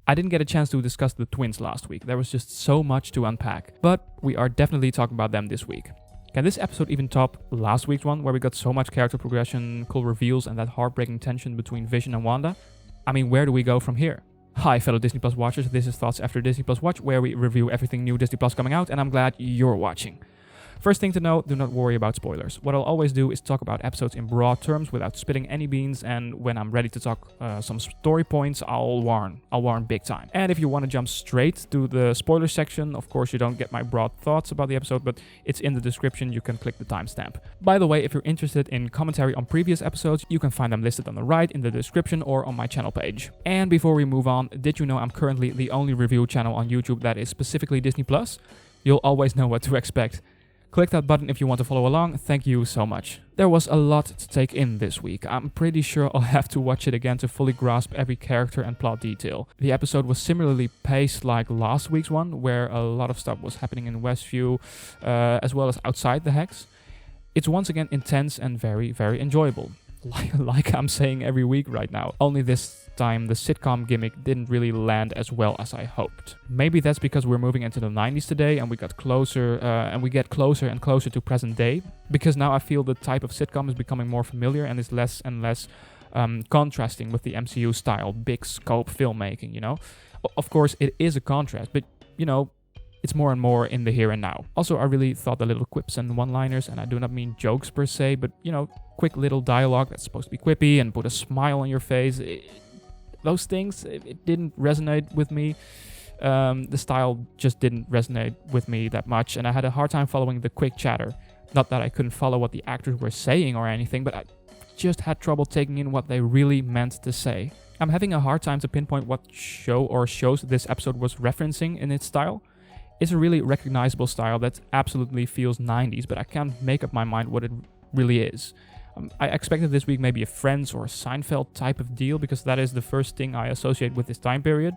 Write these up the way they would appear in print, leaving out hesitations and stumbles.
I didn't get a chance to discuss the twins last week. There was just so much to unpack. But we are definitely talking about them this week. Can this episode even top last week's one, where we got so much character progression, cool reveals, and that heartbreaking tension between Vision and Wanda? I mean, where do we go from here? Hi fellow Disney Plus watchers, this is Thoughts After Disney Plus Watch, where we review everything new Disney Plus coming out, and I'm glad you're watching. First thing to know, do not worry about spoilers. What I'll always do is talk about episodes in broad terms without spitting any beans, and when I'm ready to talk some story points, I'll warn big time. And if you want to jump straight to the spoiler section, of course you don't get my broad thoughts about the episode, but it's in the description, you can click the timestamp. By the way, if you're interested in commentary on previous episodes, you can find them listed on the right in the description or on my channel page. And before we move on, did you know I'm currently the only review channel on YouTube that is specifically Disney Plus? You'll always know what to expect. Click that button if you want to follow along, thank you so much. There was a lot to take in this week. I'm pretty sure I'll have to watch it again to fully grasp every character and plot detail. The episode was similarly paced like last week's one, where a lot of stuff was happening in Westview, as well as outside the Hex. It's once again intense and very, very enjoyable. Like I'm saying every week right now. Only this time the sitcom gimmick didn't really land as well as I hoped. Maybe that's because we're moving into the 90s today and we get closer and closer to present day, because now I feel the type of sitcom is becoming more familiar and is less and less contrasting with the MCU style, big scope filmmaking, you know? Of course it is a contrast, but you know, it's more and more in the here and now. Also, I really thought the little quips and one-liners, and I do not mean jokes per se, but you know, quick little dialogue that's supposed to be quippy and put a smile on your face. Those things, it didn't resonate with me. The style just didn't resonate with me that much, and I had a hard time following the quick chatter. Not that I couldn't follow what the actors were saying or anything, but I just had trouble taking in what they really meant to say. I'm having a hard time to pinpoint what show or shows this episode was referencing in its style. It's a really recognizable style that absolutely feels 90s, but I can't make up my mind what it really is. I expected this week maybe a Friends or a Seinfeld type of deal, because that is the first thing I associate with this time period.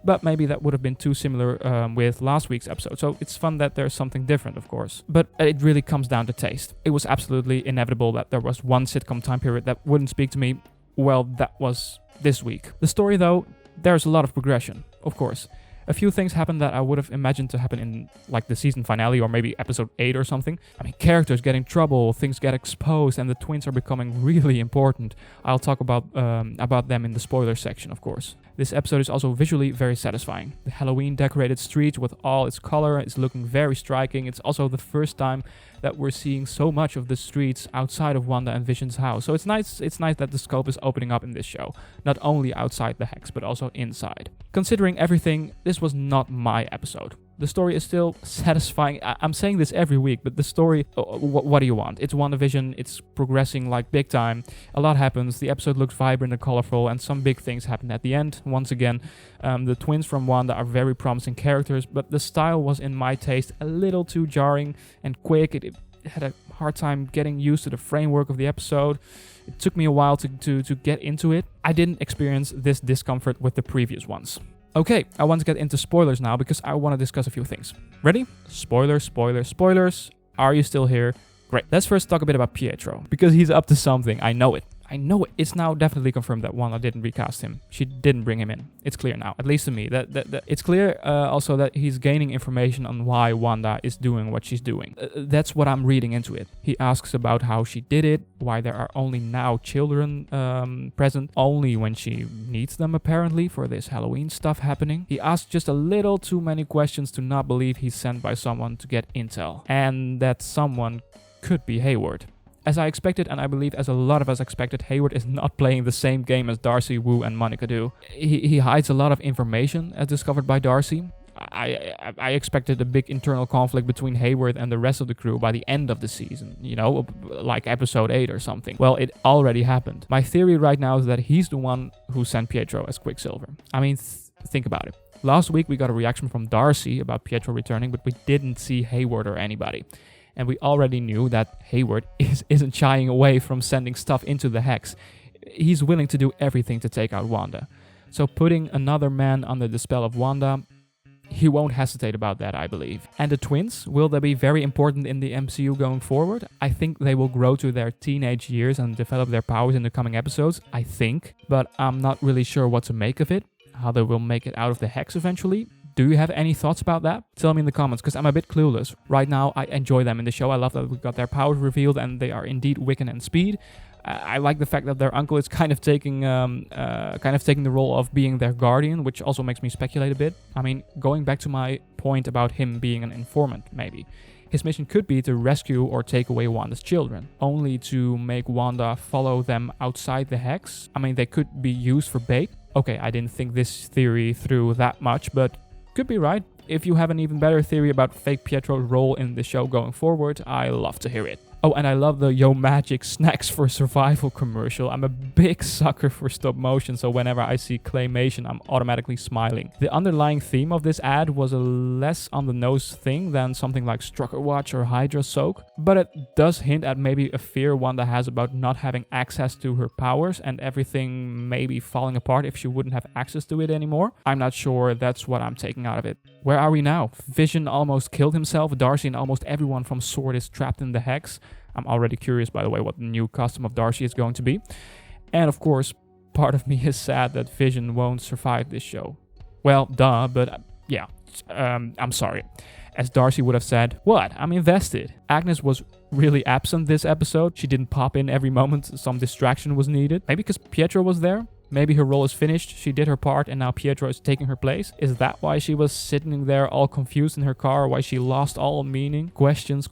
But maybe that would have been too similar with last week's episode, so it's fun that there's something different, of course. But it really comes down to taste. It was absolutely inevitable that there was one sitcom time period that wouldn't speak to me. Well, that was this week. The story, though, there's a lot of progression, of course. A few things happen that I would have imagined to happen in like the season finale or maybe episode 8 or something. I mean, characters get in trouble, things get exposed, and the twins are becoming really important. I'll talk about them in the spoiler section, of course. This episode is also visually very satisfying. The Halloween decorated streets with all its color is looking very striking. It's also the first time that we're seeing so much of the streets outside of Wanda and Vision's house. So it's nice that the scope is opening up in this show. Not only outside the Hex, but also inside. Considering everything, this was not my episode. The story is still satisfying. I'm saying this every week, but the story, what do you want? It's WandaVision, it's progressing like big time. A lot happens, the episode looks vibrant and colorful, and some big things happen at the end. Once again, the twins from Wanda are very promising characters, but the style was, in my taste, a little too jarring and quick. It had a hard time getting used to the framework of the episode. It took me a while to get into it. I didn't experience this discomfort with the previous ones. Okay, I want to get into spoilers now because I want to discuss a few things. Ready? Spoilers, spoilers, spoilers. Are you still here? Great. Let's first talk a bit about Pietro, because he's up to something. I know it. It's now definitely confirmed that Wanda didn't recast him. She didn't bring him in. It's clear now, at least to me. That it's clear also that he's gaining information on why Wanda is doing what she's doing. That's what I'm reading into it. He asks about how she did it, why there are only now children present, only when she needs them apparently for this Halloween stuff happening. He asks just a little too many questions to not believe he's sent by someone to get intel. And that someone could be Hayward. As I expected, and I believe as a lot of us expected, Hayward is not playing the same game as Darcy, Wu, and Monica do. He hides a lot of information as discovered by Darcy. I expected a big internal conflict between Hayward and the rest of the crew by the end of the season, you know, like episode 8 or something. Well, it already happened. My theory right now is that he's the one who sent Pietro as Quicksilver. I mean, think about it. Last week we got a reaction from Darcy about Pietro returning, but we didn't see Hayward or anybody. And we already knew that Hayward isn't shying away from sending stuff into the Hex. He's willing to do everything to take out Wanda. So putting another man under the spell of Wanda, he won't hesitate about that, I believe. And the twins, will they be very important in the MCU going forward? I think they will grow to their teenage years and develop their powers in the coming episodes, I think. But I'm not really sure what to make of it. how they will make it out of the hex eventually. Do you have any thoughts about that? Tell me in the comments, because I'm a bit clueless. Right now, I enjoy them in the show. I love that we got their powers revealed, and they are indeed Wiccan and Speed. I like the fact that their uncle is kind of taking the role of being their guardian, which also makes me speculate a bit. I mean, going back to my point about him being an informant, maybe. His mission could be to rescue or take away Wanda's children, only to make Wanda follow them outside the hex. I mean, they could be used for bait. Okay, I didn't think this theory through that much, but could be right. If you have an even better theory about fake Pietro's role in the show going forward, I love to hear it. Oh, and I love the Yo Magic Snacks for Survival commercial. I'm a big sucker for stop motion, so whenever I see claymation, I'm automatically smiling. The underlying theme of this ad was a less on-the-nose thing than something like Strucker Watch or Hydra Soak, but it does hint at maybe a fear Wanda has about not having access to her powers and everything maybe falling apart if she wouldn't have access to it anymore. I'm not sure that's what I'm taking out of it. Where are we now? Vision almost killed himself. Darcy and almost everyone from S.W.O.R.D. is trapped in the hex. I'm already curious, by the way, what the new costume of Darcy is going to be. And of course, part of me is sad that Vision won't survive this show. Well, duh, but yeah, I'm sorry. As Darcy would have said, what? I'm invested. Agnes was really absent this episode. She didn't pop in every moment some distraction was needed. Maybe because Pietro was there? Maybe her role is finished, she did her part, and now Pietro is taking her place? Is that why she was sitting there all confused in her car, why she lost all meaning? Questions.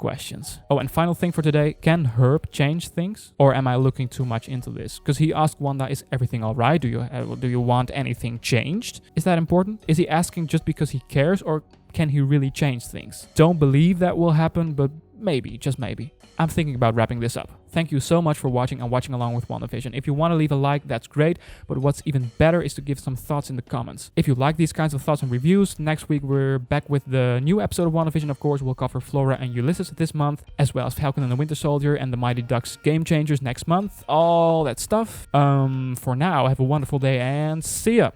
Oh, and final thing for today, can Herb change things? Or am I looking too much into this? Because he asked Wanda, is everything alright? Do you want anything changed? Is that important? Is he asking just because he cares, or can he really change things? Don't believe that will happen, but maybe, just maybe. I'm thinking about wrapping this up. Thank you so much for watching and watching along with WandaVision. If you want to leave a like, that's great, but what's even better is to give some thoughts in the comments. If you like these kinds of thoughts and reviews, next week we're back with the new episode of WandaVision, of course. We'll cover Flora and Ulysses this month, as well as Falcon and the Winter Soldier and the Mighty Ducks Game Changers next month. All that stuff. For now, have a wonderful day and see ya!